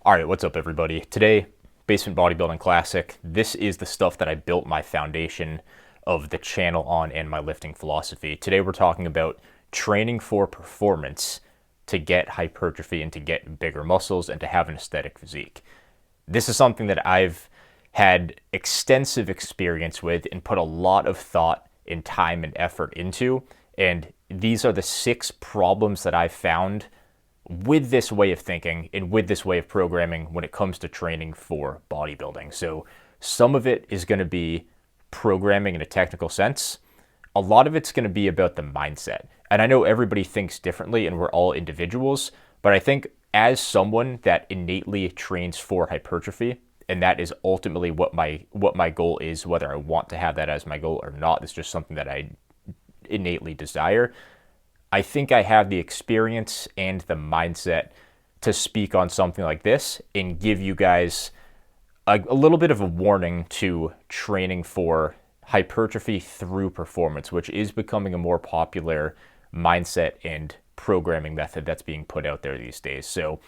All right, what's up, everybody? Today, Basement Bodybuilding Classic. This is the stuff that I built my foundation of the channel on and my lifting philosophy. Today, we're talking about training for performance to get hypertrophy and to get bigger muscles and to have an aesthetic physique. This is something that I've had extensive experience with and put a lot of thought and time and effort into. And these are the 6 problems that I've found with this way of thinking and with this way of programming when it comes to training for bodybuilding. So some of it is going to be programming in a technical sense. A lot of it's going to be about the mindset. And I know everybody thinks differently and we're all individuals, but I think as someone that innately trains for hypertrophy, and that is ultimately what my goal is, whether I want to have that as my goal or not, it's just something that I innately desire. I think I have the experience and the mindset to speak on something like this and give you guys a little bit of a warning to training for hypertrophy through performance, which is becoming a more popular mindset and programming method that's being put out there these days. So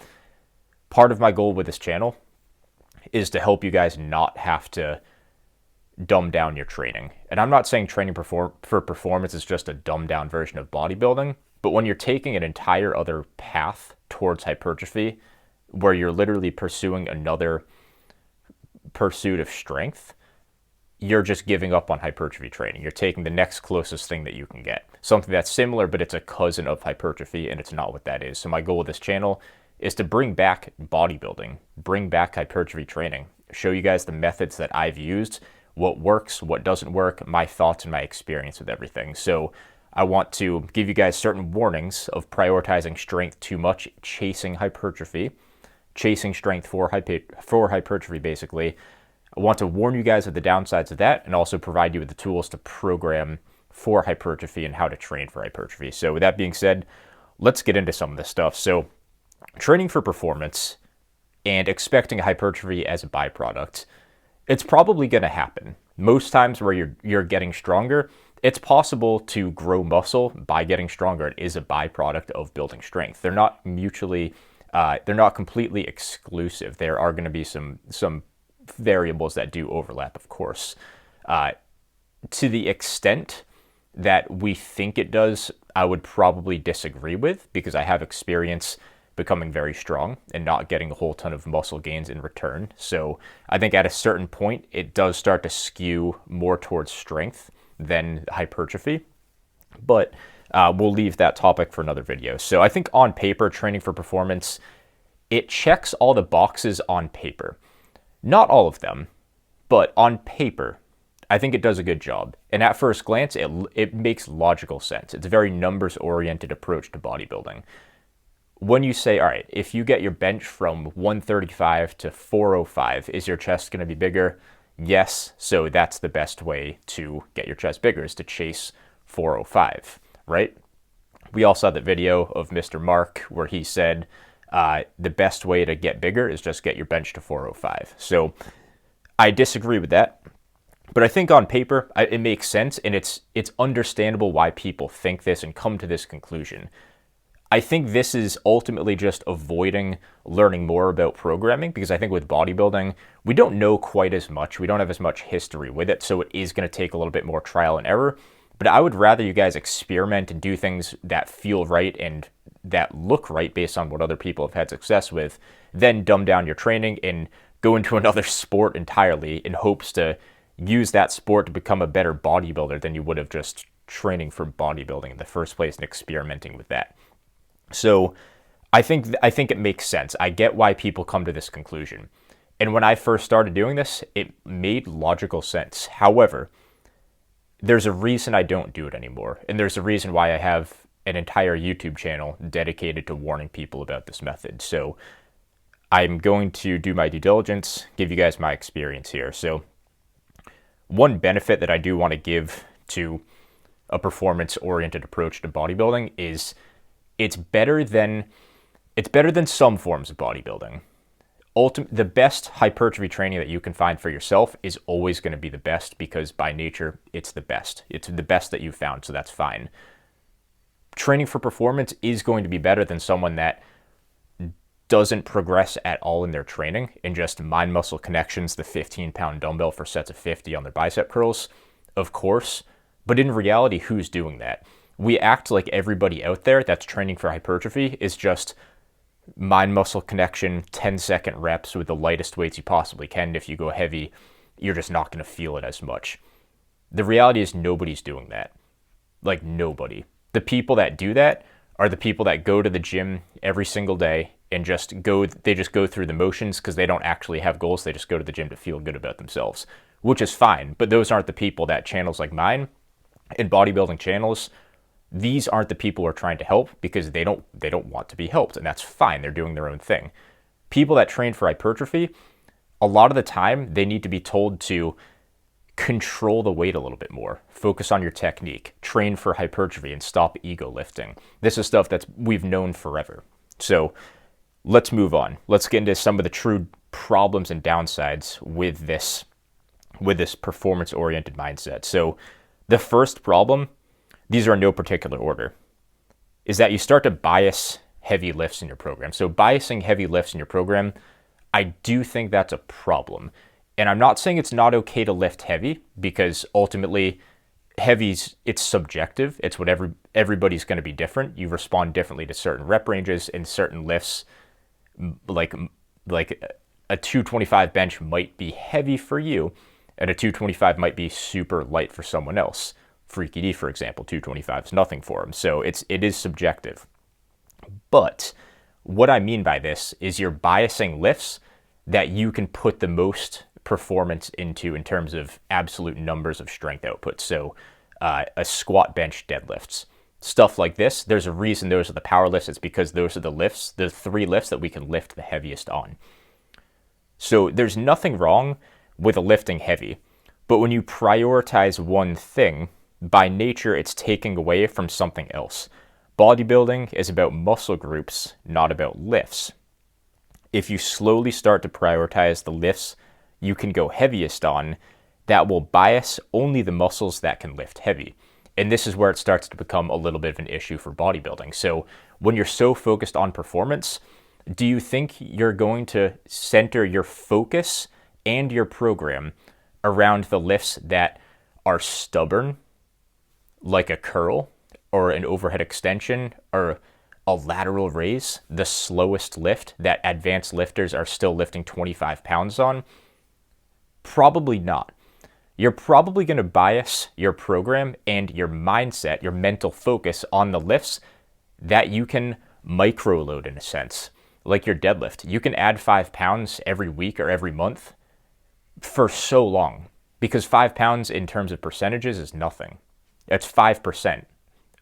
part of my goal with this channel is to help you guys not have to dumb down your training. And I'm not saying training for performance is just a dumbed down version of bodybuilding, but when you're taking an entire other path towards hypertrophy, where you're literally pursuing another pursuit of strength, you're just giving up on hypertrophy training. You're taking the next closest thing that you can get. Something that's similar, but it's a cousin of hypertrophy, and it's not what that is. So my goal with this channel is to bring back bodybuilding, bring back hypertrophy training, show you guys the methods that I've used, what works, what doesn't work, my thoughts and my experience with everything. So I want to give you guys certain warnings of prioritizing strength too much, chasing hypertrophy, chasing strength for hypertrophy, basically. I want to warn you guys of the downsides of that and also provide you with the tools to program for hypertrophy and how to train for hypertrophy. So with that being said, let's get into some of this stuff. So training for performance and expecting hypertrophy as a byproduct, it's probably going to happen. Most times where you're getting stronger, it's possible to grow muscle by getting stronger. It is a byproduct of building strength. They're not completely exclusive. There are going to be some variables that do overlap, of course. To the extent that we think it does, I would probably disagree with, because I have experience becoming very strong and not getting a whole ton of muscle gains in return. So I think at a certain point, it does start to skew more towards strength than hypertrophy. But we'll leave that topic for another video. So I think on paper, training for performance, it checks all the boxes on paper. Not all of them, but on paper, I think it does a good job. And at first glance, it makes logical sense. It's a very numbers-oriented approach to bodybuilding. When you say, all right, if you get your bench from 135 to 405, is your chest going to be bigger? Yes, so that's the best way to get your chest bigger, is to chase 405, right? We all saw that video of Mr. Mark where he said the best way to get bigger is just get your bench to 405. So I disagree with that, but I think on paper it makes sense, and it's understandable why people think this and come to this conclusion. I think this is ultimately just avoiding learning more about programming, because I think with bodybuilding, we don't know quite as much. We don't have as much history with it, so it is going to take a little bit more trial and error. But I would rather you guys experiment and do things that feel right and that look right based on what other people have had success with, than dumb down your training and go into another sport entirely in hopes to use that sport to become a better bodybuilder than you would have just training for bodybuilding in the first place and experimenting with that. So I think it makes sense. I get why people come to this conclusion. And when I first started doing this, it made logical sense. However, there's a reason I don't do it anymore. And there's a reason why I have an entire YouTube channel dedicated to warning people about this method. So I'm going to do my due diligence, give you guys my experience here. So one benefit that I do want to give to a performance-oriented approach to bodybuilding is it's better than some forms of bodybuilding. The best hypertrophy training that you can find for yourself is always going to be the best, because by nature, it's the best. It's the best that you've found, so that's fine. Training for performance is going to be better than someone that doesn't progress at all in their training and just mind muscle connections, the 15-pound dumbbell for sets of 50 on their bicep curls, of course. But in reality, who's doing that? We act like everybody out there that's training for hypertrophy is just mind muscle connection, 10-second reps with the lightest weights you possibly can. If you go heavy, you're just not going to feel it as much. The reality is nobody's doing that. Like, nobody. The people that do that are the people that go to the gym every single day and they just go through the motions because they don't actually have goals. They just go to the gym to feel good about themselves, which is fine. But those aren't the people that channels like mine and bodybuilding channels, these aren't the people who are trying to help because they don't want to be helped, and that's fine. They're doing their own thing. People that train for hypertrophy, a lot of the time they need to be told to control the weight a little bit more, focus on your technique, train for hypertrophy, and stop ego lifting. This is stuff that we've known forever. So let's move on. Let's get into some of the true problems and downsides with this performance-oriented mindset. So the first problem, these are in no particular order, is that you start to bias heavy lifts in your program. So biasing heavy lifts in your program, I do think that's a problem. And I'm not saying it's not okay to lift heavy, because ultimately it's subjective. It's what everybody's going to be different. You respond differently to certain rep ranges and certain lifts. Like a 225 bench might be heavy for you, and a 225 might be super light for someone else. Freaky D, for example, 225 is nothing for him. So it is subjective. But what I mean by this is you're biasing lifts that you can put the most performance into in terms of absolute numbers of strength output. So a squat, bench, deadlifts, stuff like this. There's a reason those are the power lifts. It's because those are the 3 lifts that we can lift the heaviest on. So there's nothing wrong with lifting heavy. But when you prioritize one thing, by nature, it's taking away from something else. Bodybuilding is about muscle groups, not about lifts. If you slowly start to prioritize the lifts you can go heaviest on, that will bias only the muscles that can lift heavy. And this is where it starts to become a little bit of an issue for bodybuilding. So when you're so focused on performance, do you think you're going to center your focus and your program around the lifts that are stubborn, like a curl or an overhead extension or a lateral raise, the slowest lift that advanced lifters are still lifting 25 pounds on? Probably not. You're probably going to bias your program and your mindset, your mental focus on the lifts that you can micro load in a sense, like your deadlift. You can add 5 pounds every week or every month for so long, because 5 pounds in terms of percentages is nothing. That's 5%.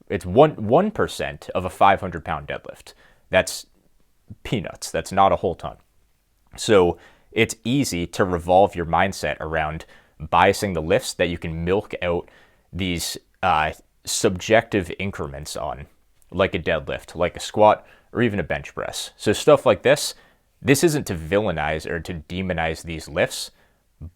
It's 1% of a 500-pound deadlift. That's peanuts. That's not a whole ton. So it's easy to revolve your mindset around biasing the lifts that you can milk out these subjective increments on, like a deadlift, like a squat, or even a bench press. So stuff like this isn't to villainize or to demonize these lifts,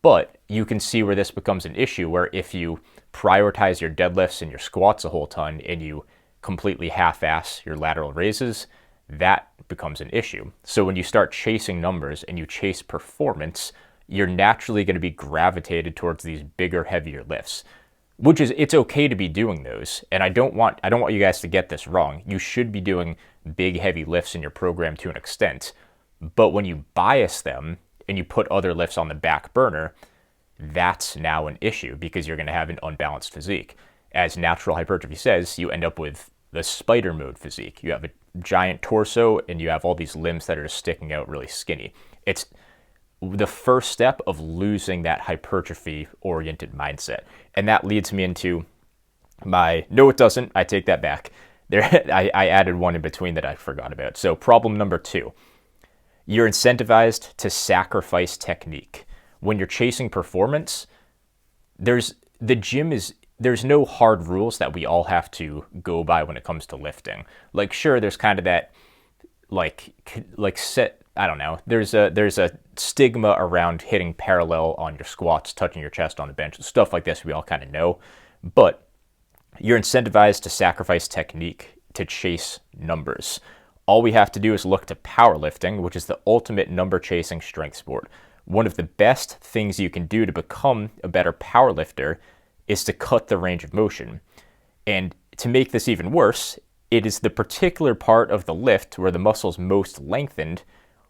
but you can see where this becomes an issue, where if you prioritize your deadlifts and your squats a whole ton and you completely half-ass your lateral raises, that becomes an issue. So when you start chasing numbers and you chase performance, you're naturally going to be gravitated towards these bigger, heavier lifts, which is, it's okay to be doing those. And I don't want you guys to get this wrong. You should be doing big, heavy lifts in your program to an extent, but when you bias them and you put other lifts on the back burner, that's now an issue, because you're going to have an unbalanced physique. As natural hypertrophy says, you end up with the spider mode physique. You have a giant torso and you have all these limbs that are sticking out really skinny. It's the first step of losing that hypertrophy-oriented mindset. And that leads me into no, it doesn't. I take that back. I added one in between that I forgot about. So problem number 2. You're incentivized to sacrifice technique. When you're chasing performance, there's no hard rules that we all have to go by when it comes to lifting. Like, sure, there's kind of that, I don't know. There's a stigma around hitting parallel on your squats, touching your chest on the bench, stuff like this we all kind of know. But you're incentivized to sacrifice technique to chase numbers. All we have to do is look to powerlifting, which is the ultimate number chasing strength sport. One of the best things you can do to become a better powerlifter is to cut the range of motion. And to make this even worse, it is the particular part of the lift where the muscle is most lengthened,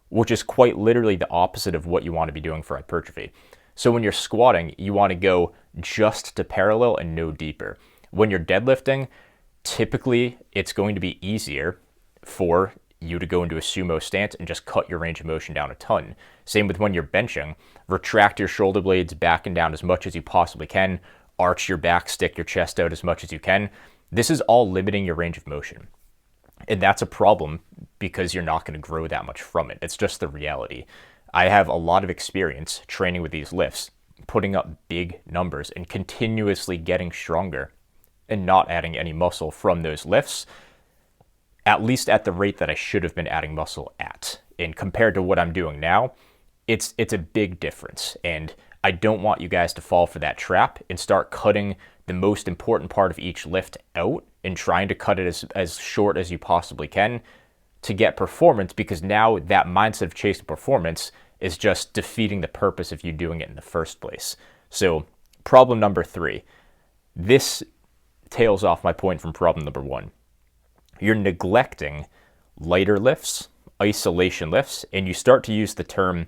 which is quite literally the opposite of what you want to be doing for hypertrophy. So when you're squatting, you want to go just to parallel and no deeper. When you're deadlifting, typically it's going to be easier for you to go into a sumo stance and just cut your range of motion down a ton. Same with when you're benching. Retract your shoulder blades back and down as much as you possibly can. Arch your back, stick your chest out as much as you can. This is all limiting your range of motion. And that's a problem because you're not going to grow that much from it. It's just the reality. I have a lot of experience training with these lifts, putting up big numbers and continuously getting stronger and not adding any muscle from those lifts, at least at the rate that I should have been adding muscle at. And compared to what I'm doing now, it's a big difference. And I don't want you guys to fall for that trap and start cutting the most important part of each lift out and trying to cut it as short as you possibly can to get performance, because now that mindset of chasing performance is just defeating the purpose of you doing it in the first place. So problem number 3, this tails off my point from problem number 1. You're neglecting lighter lifts, isolation lifts, and you start to use the term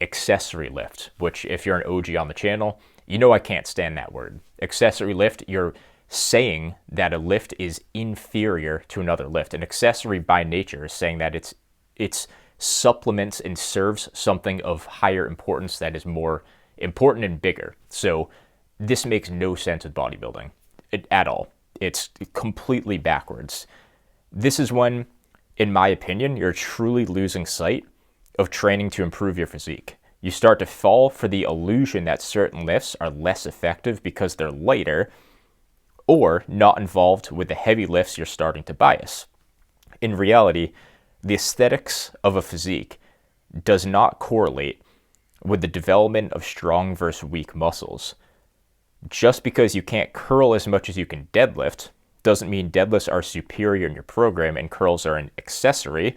accessory lift, which if you're an OG on the channel, you know I can't stand that word. Accessory lift, you're saying that a lift is inferior to another lift. An accessory by nature is saying that it's supplements and serves something of higher importance that is more important and bigger. So this makes no sense with bodybuilding at all. It's completely backwards. This is when, in my opinion, you're truly losing sight of training to improve your physique. You start to fall for the illusion that certain lifts are less effective because they're lighter or not involved with the heavy lifts you're starting to bias. In reality, the aesthetics of a physique does not correlate with the development of strong versus weak muscles. Just because you can't curl as much as you can deadlift doesn't mean deadlifts are superior in your program and curls are an accessory.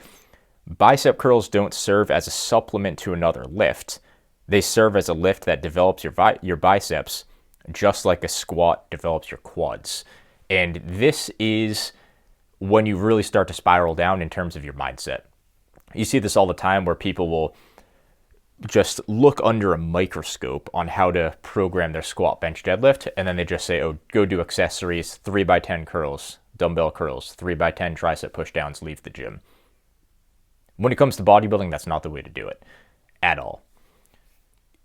Bicep curls don't serve as a supplement to another lift. They serve as a lift that develops your biceps, just like a squat develops your quads. And this is when you really start to spiral down in terms of your mindset. You see this all the time where people will just look under a microscope on how to program their squat, bench, deadlift, and then they just say, oh, go do accessories, 3x10 curls, dumbbell curls, 3x10 tricep pushdowns, leave the gym. When it comes to bodybuilding, that's not the way to do it at all.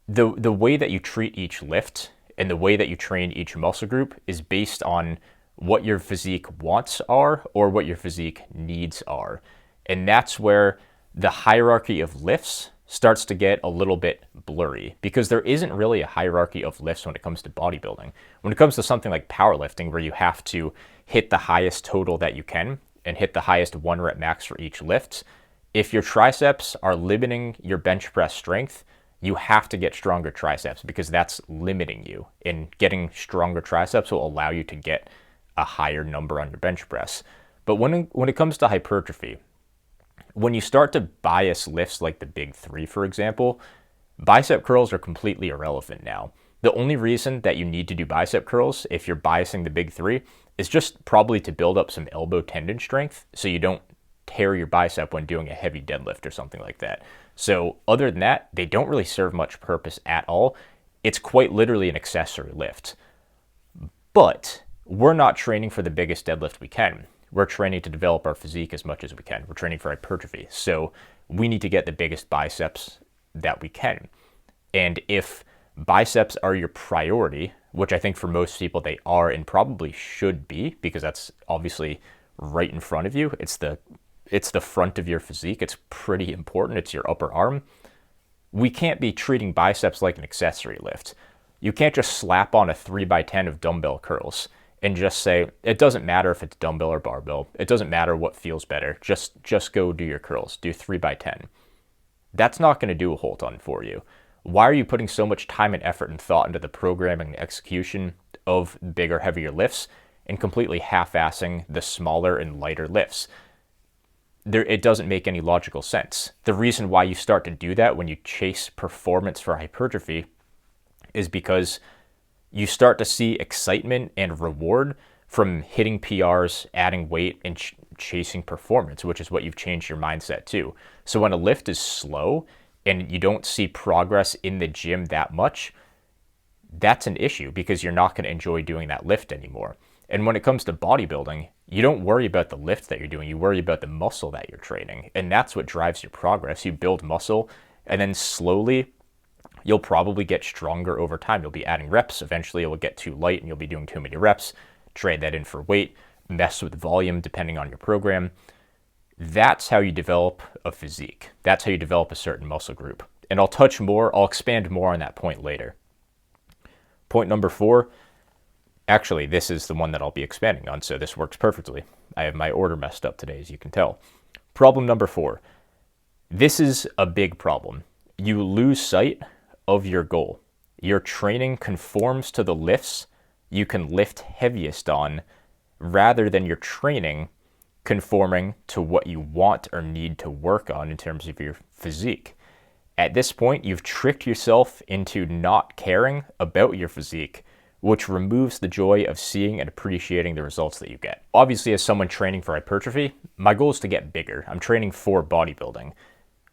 The way that you treat each lift and the way that you train each muscle group is based on what your physique wants are or what your physique needs are. And that's where the hierarchy of lifts starts to get a little bit blurry, because there isn't really a hierarchy of lifts when it comes to bodybuilding. When it comes to something like powerlifting, where you have to hit the highest total that you can and hit the highest 1 rep max for each lift, if your triceps are limiting your bench press strength, you have to get stronger triceps, because that's limiting you. And getting stronger triceps will allow you to get a higher number on your bench press. But when it comes to hypertrophy, when you start to bias lifts like the big 3, for example, bicep curls are completely irrelevant now. The only reason that you need to do bicep curls if you're biasing the big 3 is just probably to build up some elbow tendon strength so you don't tear your bicep when doing a heavy deadlift or something like that. So other than that, they don't really serve much purpose at all. It's quite literally an accessory lift. But we're not training for the biggest deadlift we can. We're training to develop our physique as much as we can. We're training for hypertrophy. So we need to get the biggest biceps that we can. And if biceps are your priority, which I think for most people they are and probably should be, because that's obviously right in front of you. It's the front of your physique. It's pretty important. It's your upper arm. We can't be treating biceps like an accessory lift. You can't just slap on a 3x10 of dumbbell curls and just say, it doesn't matter if it's dumbbell or barbell. It doesn't matter what feels better. Just go do your curls. Do 3x10. That's not going to do a whole ton for you. Why are you putting so much time and effort and thought into the programming and execution of bigger, heavier lifts and completely half-assing the smaller and lighter lifts? it doesn't make any logical sense. The reason why you start to do that when you chase performance for hypertrophy is because you start to see excitement and reward from hitting PRs, adding weight, and chasing performance, which is what you've changed your mindset to. So when a lift is slow and you don't see progress in the gym that much, that's an issue because you're not going to enjoy doing that lift anymore. And when it comes to bodybuilding, you don't worry about the lift that you're doing. You worry about the muscle that you're training. And that's what drives your progress. You build muscle, and then slowly you'll probably get stronger over time. You'll be adding reps. Eventually it will get too light and you'll be doing too many reps. Trade that in for weight, mess with volume depending on your program. That's how you develop a physique. That's how you develop a certain muscle group. And I'll expand more on that point later. Point number 4, actually, this is the one that I'll be expanding on, so this works perfectly. I have my order messed up today, as you can tell. Problem number 4. This is a big problem. You lose sight of your goal. Your training conforms to the lifts you can lift heaviest on, rather than your training conforming to what you want or need to work on in terms of your physique. At this point, you've tricked yourself into not caring about your physique, which removes the joy of seeing and appreciating the results that you get. Obviously, as someone training for hypertrophy, my goal is to get bigger. I'm training for bodybuilding.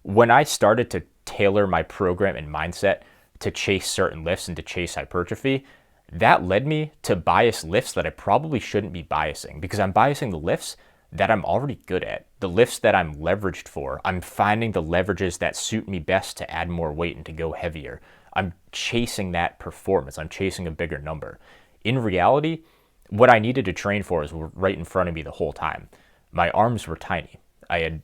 When I started to tailor my program and mindset to chase certain lifts and to chase hypertrophy, that led me to bias lifts that I probably shouldn't be biasing, because I'm biasing the lifts that I'm already good at, the lifts that I'm leveraged for. I'm finding the leverages that suit me best to add more weight and to go heavier. I'm chasing that performance. I'm chasing a bigger number. In reality, what I needed to train for is right in front of me the whole time. My arms were tiny. I had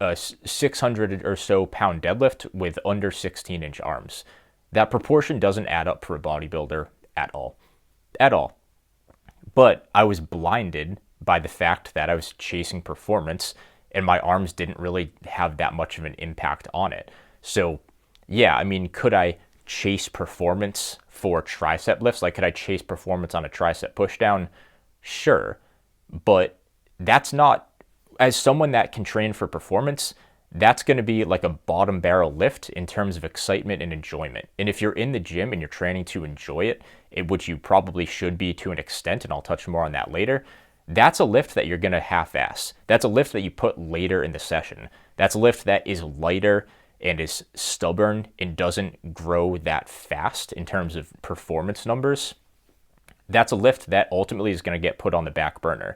a 600 or so pound deadlift with under 16-inch arms. That proportion doesn't add up for a bodybuilder at all. At all. But I was blinded by the fact that I was chasing performance and my arms didn't really have that much of an impact on it. So yeah, I mean, could I chase performance for tricep lifts? Like, could I chase performance on a tricep pushdown? Sure. But that's not, as someone that can train for performance, that's going to be like a bottom barrel lift in terms of excitement and enjoyment. And if you're in the gym and you're training to enjoy it, which you probably should be to an extent, and I'll touch more on that later, that's a lift that you're going to half-ass. That's a lift that you put later in the session. That's a lift that is lighter and is stubborn and doesn't grow that fast in terms of performance numbers. That's a lift that ultimately is going to get put on the back burner.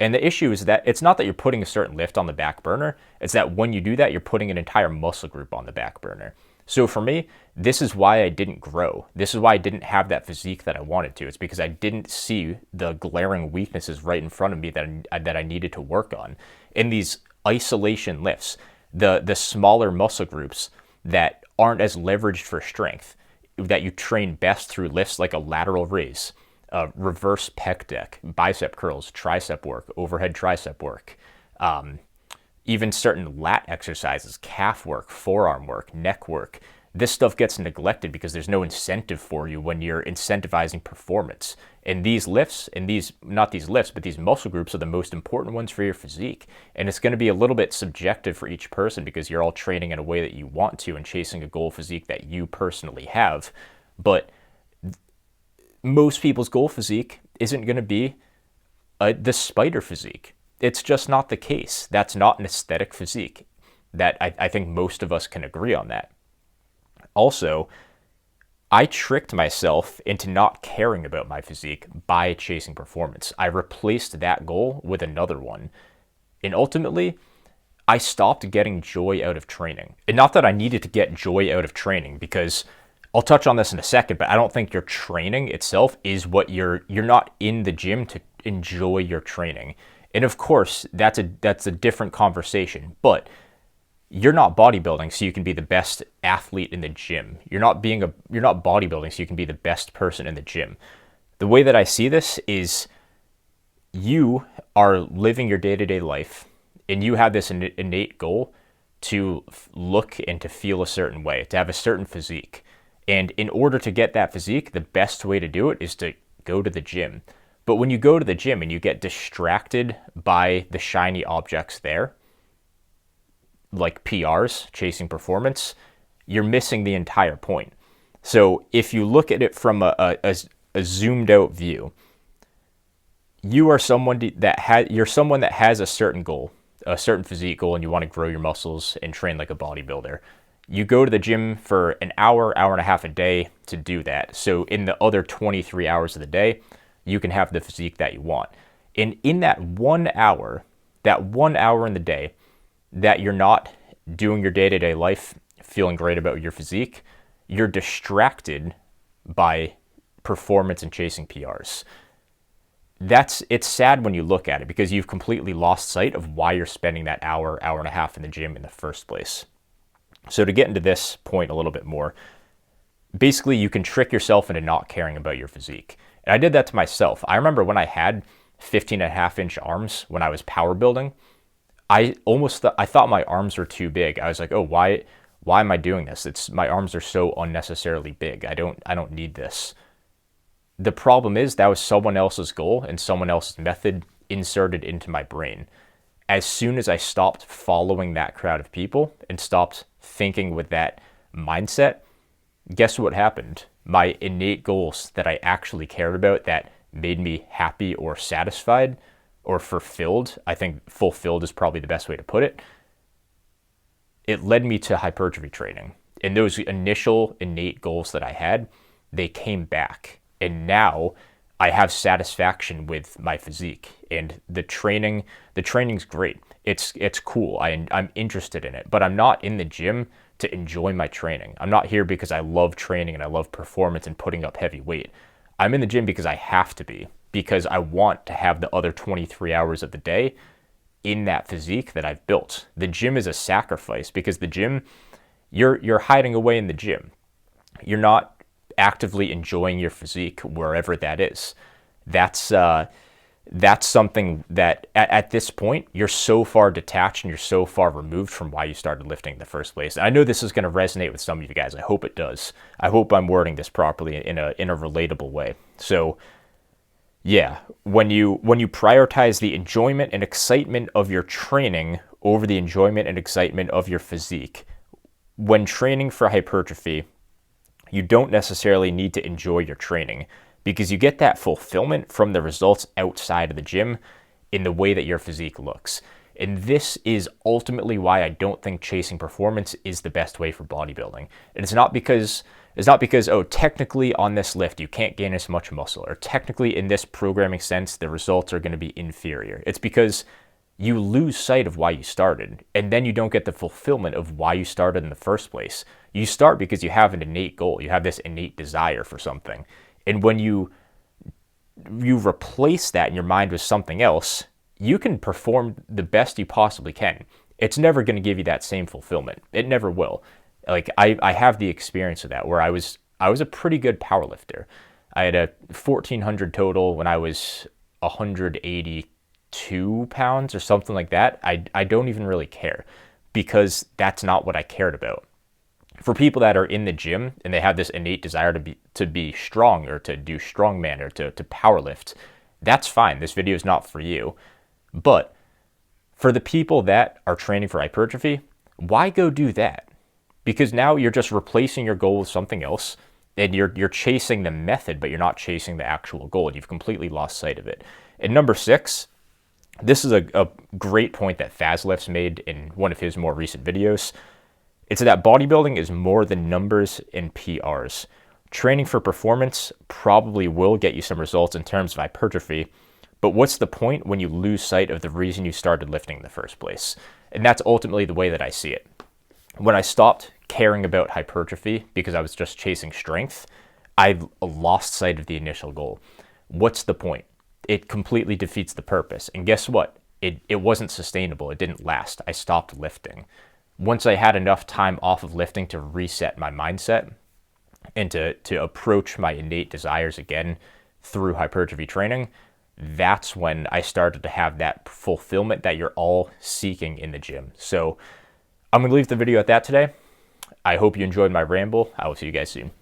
And the issue is that it's not that you're putting a certain lift on the back burner. It's that when you do that, you're putting an entire muscle group on the back burner. So for me, this is why I didn't grow. This is why I didn't have that physique that I wanted to. It's because I didn't see the glaring weaknesses right in front of me that I needed to work on. In these isolation lifts, the smaller muscle groups that aren't as leveraged for strength, that you train best through lifts like a lateral raise, reverse pec deck, bicep curls, tricep work, overhead tricep work, even certain lat exercises, calf work, forearm work, neck work. This stuff gets neglected because there's no incentive for you when you're incentivizing performance. And these lifts, and not these lifts, but these muscle groups are the most important ones for your physique. And it's going to be a little bit subjective for each person because you're all training in a way that you want to and chasing a goal physique that you personally have. But most people's goal physique isn't going to be the spider physique. It's just not the case. That's not an aesthetic physique. That I think most of us can agree on that. Also, I tricked myself into not caring about my physique by chasing performance. I replaced that goal with another one. And ultimately, I stopped getting joy out of training. And not that I needed to get joy out of training, because I'll touch on this in a second, but I don't think your training itself is what you're not in the gym to enjoy your training. And of course, that's a different conversation, but you're not bodybuilding so you can be the best athlete in the gym. You're not bodybuilding so you can be the best person in the gym. The way that I see this is you are living your day-to-day life and you have this innate goal to look and to feel a certain way, to have a certain physique. And in order to get that physique, the best way to do it is to go to the gym. But when you go to the gym and you get distracted by the shiny objects there, like PRs, chasing performance, you're missing the entire point. So if you look at it from a zoomed out view, you are someone you're someone that has a certain goal, a certain physique goal, and you want to grow your muscles and train like a bodybuilder. You go to the gym for an hour, hour and a half a day to do that. So in the other 23 hours of the day, you can have the physique that you want. And in that 1 hour in the day that you're not doing your day-to-day life, feeling great about your physique, you're distracted by performance and chasing PRs. It's sad when you look at it because you've completely lost sight of why you're spending that hour, hour and a half in the gym in the first place. So to get into this point a little bit more, basically you can trick yourself into not caring about your physique. And I did that to myself. I remember when I had 15.5-inch arms when I was power building, I thought my arms were too big. I was like, oh, why am I doing this? My arms are so unnecessarily big. I don't need this. The problem is that was someone else's goal and someone else's method inserted into my brain. As soon as I stopped following that crowd of people and stopped thinking with that mindset, guess what happened? My innate goals that I actually cared about, that made me happy or satisfied or fulfilled, I think fulfilled is probably the best way to put it, it led me to hypertrophy training. And those initial innate goals that I had, they came back. And now I have satisfaction with my physique, and the training's great. It's cool. I'm interested in it, but I'm not in the gym to enjoy my training. I'm not here because I love training and I love performance and putting up heavy weight. I'm in the gym because I have to be, because I want to have the other 23 hours of the day in that physique that I've built. The gym is a sacrifice because the gym, you're hiding away in the gym. You're not actively enjoying your physique wherever that is. That's something that at this point you're so far detached and you're so far removed from why you started lifting in the first place. I know this is going to resonate with some of you guys. I hope it does. I hope I'm wording this properly in a relatable way. So yeah, when you prioritize the enjoyment and excitement of your training over the enjoyment and excitement of your physique, when training for hypertrophy, you don't necessarily need to enjoy your training because you get that fulfillment from the results outside of the gym in the way that your physique looks. And this is ultimately why I don't think chasing performance is the best way for bodybuilding. And it's not because, oh, technically on this lift, you can't gain as much muscle, or technically in this programming sense, the results are going to be inferior. It's because you lose sight of why you started, and then you don't get the fulfillment of why you started in the first place. You start because you have an innate goal. You have this innate desire for something. And when you replace that in your mind with something else, you can perform the best you possibly can. It's never going to give you that same fulfillment. It never will. Like I have the experience of that where I was a pretty good power lifter. I had a 1,400 total when I was 182 pounds or something like that. I don't even really care because that's not what I cared about. For people that are in the gym and they have this innate desire to be strong or to do strongman or to power lift, that's fine. This video is not for you. But for the people that are training for hypertrophy, why go do that? Because now you're just replacing your goal with something else, and you're chasing the method, but you're not chasing the actual goal, and you've completely lost sight of it. And number 6, this is a great point that Fazlifts made in one of his more recent videos. It's that bodybuilding is more than numbers and PRs. Training for performance probably will get you some results in terms of hypertrophy, but what's the point when you lose sight of the reason you started lifting in the first place? And that's ultimately the way that I see it. When I stopped caring about hypertrophy because I was just chasing strength, I lost sight of the initial goal. What's the point? It completely defeats the purpose. And guess what? It wasn't sustainable. It didn't last. I stopped lifting. Once I had enough time off of lifting to reset my mindset and to approach my innate desires again through hypertrophy training, that's when I started to have that fulfillment that you're all seeking in the gym. So I'm going to leave the video at that today. I hope you enjoyed my ramble. I will see you guys soon.